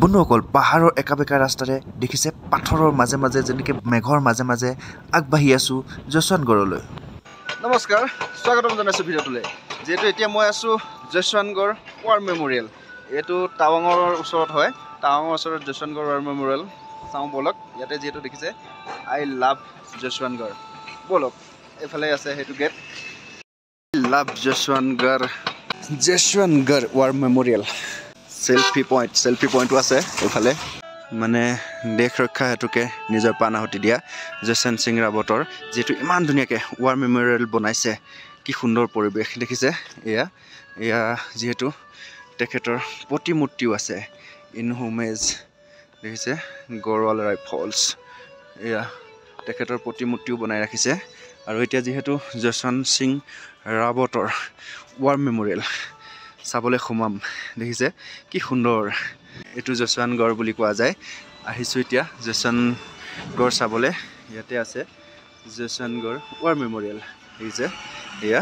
বন্ধুসকল পাহাৰৰ একাবেকা ৰাস্তাৰে দেখিছে পাথৰৰ মাজে মাজে যেনেকৈ মেঘৰ মাজে মাজে আগবাঢ়ি আছোঁ যশৱন্তগড়লৈ। নমস্কাৰ, স্বাগতম জনাইছোঁ ভিডিঅ'টোলৈ। যিহেতু এতিয়া মই আছোঁ যশৱন্তগড় ৱাৰ মেম'ৰিয়েল। এইটো টাৱাঙৰ ওচৰত হয়। টাৱাঙৰ ওচৰত যশৱন্তগড় ৱাৰ মেম'ৰিয়েল চাওঁ ব'লক। ইয়াতে যিহেতু দেখিছে আই লাভ যশৱন্তগড়, ব'লক এইফালে আছে সেইটো গেট। লাভ যশৱন্তগড় ৱাৰ মেম'ৰিয়েল। চেল্ফি পইণ্টো আছে এইফালে। মানে দেশ ৰক্ষা হেতুকে নিজৰ প্ৰাণ আহুতি দিয়া যশৱন্ত সিং ৰাৱতৰ যিহেতু ইমান ধুনীয়াকৈ ৱাৰ মেম'ৰিয়েল বনাইছে। কি সুন্দৰ পৰিৱেশ দেখিছে। এয়া যিহেতু তেখেতৰ প্ৰতিমূৰ্তিও আছে। ইন হোমেজ দেখিছে গড়ৱাল ৰাইফলছ, এয়া তেখেতৰ প্ৰতিমূৰ্তিও বনাই ৰাখিছে। আৰু এতিয়া যিহেতু যশৱন্ত সিং ৰাৱতৰ ৱাৰ মেম'ৰিয়েল চাবলৈ সোমাম। দেখিছে কি সুন্দৰ। এইটো যশৱন্তগড় বুলি কোৱা যায়। আহিছোঁ এতিয়া যশৱন্তগড় চাবলৈ। ইয়াতে আছে যশৱন্তগড় ৱাৰ মেম'ৰিয়েল। দেখিছে এয়া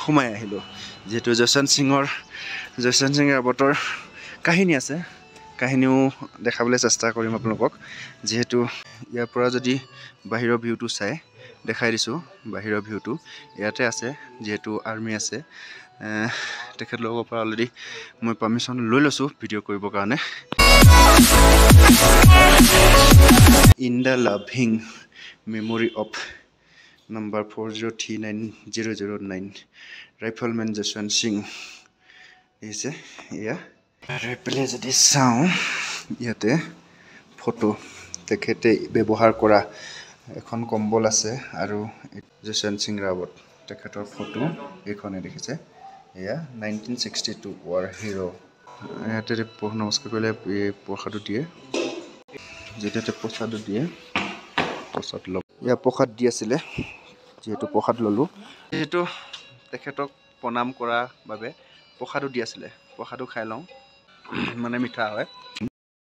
সোমাই আহিলোঁ। যিহেতু যশৱন্ত সিং ৰাৱতৰ কাহিনী আছে, কাহিনীও দেখাবলৈ চেষ্টা কৰিম আপোনালোকক। যিহেতু ইয়াৰ পৰা যদি বাহিৰৰ ভিউটো চাই দেখাই দিছোঁ, বাহিৰৰ ভিউটো ইয়াতে আছে। যিহেতু আৰ্মি আছে, তেখেতলোকৰ পৰা অলৰেডি মই পাৰ্মিশ্যন লৈ লৈছোঁ ভিডিঅ' কৰিবৰ কাৰণে। In the loving memory of number 4039,009 rifleman Jaswant Singh. দেখিছে এয়া পেলাই যদি চাওঁ ইয়াতে ফটো তেখেতে ব্যৱহাৰ কৰা এখন কম্বল আছে আৰু যশৱন্ত সিং ৰাৱত তেখেতৰ ফটো এইখনে দেখিছে। এয়া 1962 ৱাৰ হিৰ'। ইয়াতে নমস্কাৰ কৰিলে প্ৰসাদো দিয়ে। যেতিয়া প্ৰসাদো দিয়ে, প্ৰসাদ ল'ব। ইয়াৰ প্ৰসাদ দি আছিলে, যিহেতু প্ৰসাদ ল'লোঁ। যিহেতু তেখেতক প্ৰণাম কৰাৰ বাবে প্ৰসাদো দি আছিলে, প্ৰসাদো খাই লওঁ, মানে মিঠা হয়।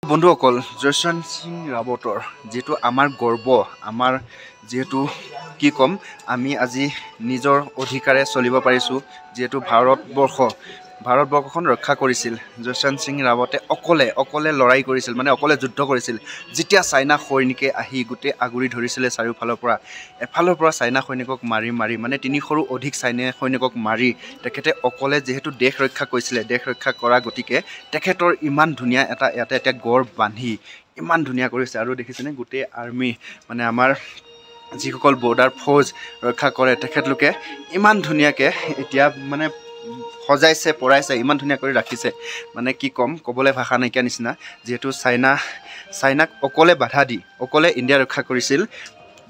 বন্ধুসকল যশৱন্ত সিং ৰাৱতৰ যিহেতু আমাৰ গৰ্ব, আমাৰ যিহেতু কি ক'ম, আমি আজি নিজৰ অধিকাৰে চলিব পাৰিছোঁ। যিহেতু ভাৰতবৰ্ষখন ৰক্ষা কৰিছিল যশৱন্ত সিং ৰাৱতে অকলে লৰাই কৰিছিল, মানে অকলে যুদ্ধ কৰিছিল। যেতিয়া চাইনা সৈনিকে আহি গোটেই আগুৰি ধৰিছিলে চাৰিওফালৰ পৰা, এফালৰ পৰা চাইনা সৈনিকক মাৰি মানে 300ৰো অধিক চাইনা সৈনিকক মাৰি তেখেতে অকলে যিহেতু দেশ ৰক্ষা কৰিছিলে, দেশ ৰক্ষা কৰা গতিকে তেখেতৰ ইমান ধুনীয়া ইয়াতে এতিয়া গড় বান্ধি ইমান ধুনীয়া কৰিছে। আৰু দেখিছেনে গোটেই আৰ্মি, মানে আমাৰ যিসকল বৰ্ডাৰ ফ'ৰ্চ ৰক্ষা কৰে তেখেতলোকে ইমান ধুনীয়াকৈ এতিয়া মানে সজাইছে পৰাইছে, ইমান ধুনীয়া কৰি ৰাখিছে। মানে কি ক'ম, ক'বলৈ ভাষা নাইকিয়া নিচিনা। যিহেতু চাইনাক অকলে বাধা দি অকলে ইণ্ডিয়া ৰক্ষা কৰিছিল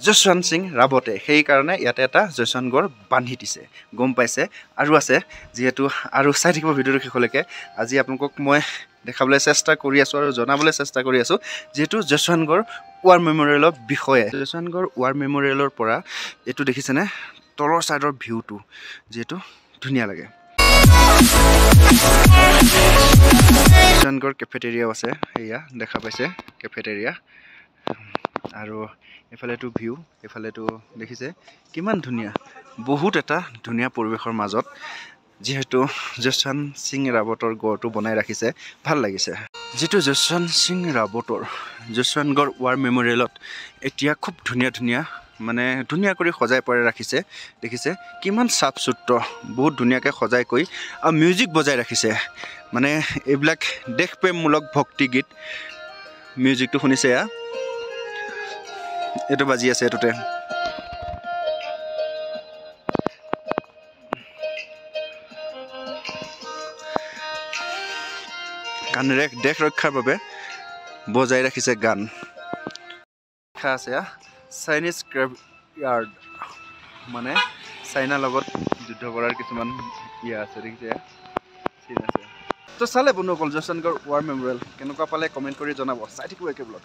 যশৱন্ত সিং ৰাৱতে, সেইকাৰণে ইয়াতে এটা যশৱন্তগড় বান্ধি দিছে, গম পাইছে। আৰু আছে যিহেতু, আৰু চাই থাকিব ভিডিঅ'টো শেষলৈকে। আজি আপোনালোকক মই দেখাবলৈ চেষ্টা কৰি আছোঁ আৰু জনাবলৈ চেষ্টা কৰি আছোঁ যিহেতু যশৱন্তগড় ৱাৰ মেম'ৰিয়েলৰ বিষয়ে। যশৱন্তগড় ৱাৰ মেম'ৰিয়েলৰ পৰা এইটো দেখিছেনে তলৰ ছাইডৰ ভিউটো যিহেতু ধুনীয়া লাগে। যশৱন্তগড় কেফেটেৰিয়াও আছে, সেয়া দেখা পাইছে কেফেটেৰিয়া। আৰু এইফালেতো ভিউ, এইফালেতো দেখিছে কিমান ধুনীয়া, বহুত এটা ধুনীয়া পৰিৱেশৰ মাজত যিহেতু যশৱন্ত সিং ৰাৱতৰ গড়টো বনাই ৰাখিছে, ভাল লাগিছে। যিটো যশৱন্ত সিং ৰাৱতৰ যশৱন্তগড় ৱাৰ মেম'ৰিয়েলত এতিয়া খুব ধুনীয়া মানে ধুনীয়া কৰি সজাই পৰাই ৰাখিছে। দেখিছে কিমান চাফ চুত্ৰ, বহুত ধুনীয়াকৈ সজাই কৰি আৰু মিউজিক বজাই ৰাখিছে। মানে এইবিলাক দেশপ্ৰেমমূলক ভক্তি গীত, মিউজিকটো শুনিছে, এইটো বাজি আছে এইটোতে। গানেৰে দেশ ৰক্ষাৰ বাবে বজাই ৰাখিছে গান। লিখা আছে চাইনিজ গ্ৰেভয়াৰ্ড, মানে চাইনাৰ লগত যুদ্ধ কৰাৰ কিছুমান আছে, দেখিছে চিন আছে। তো চালে বন্ধুসকল যশৱন্তগড় ৱাৰ মেম'ৰিয়েল কেনেকুৱা পালে কমেণ্ট কৰি জনাব। চাই থাকিব একে ব্লগ।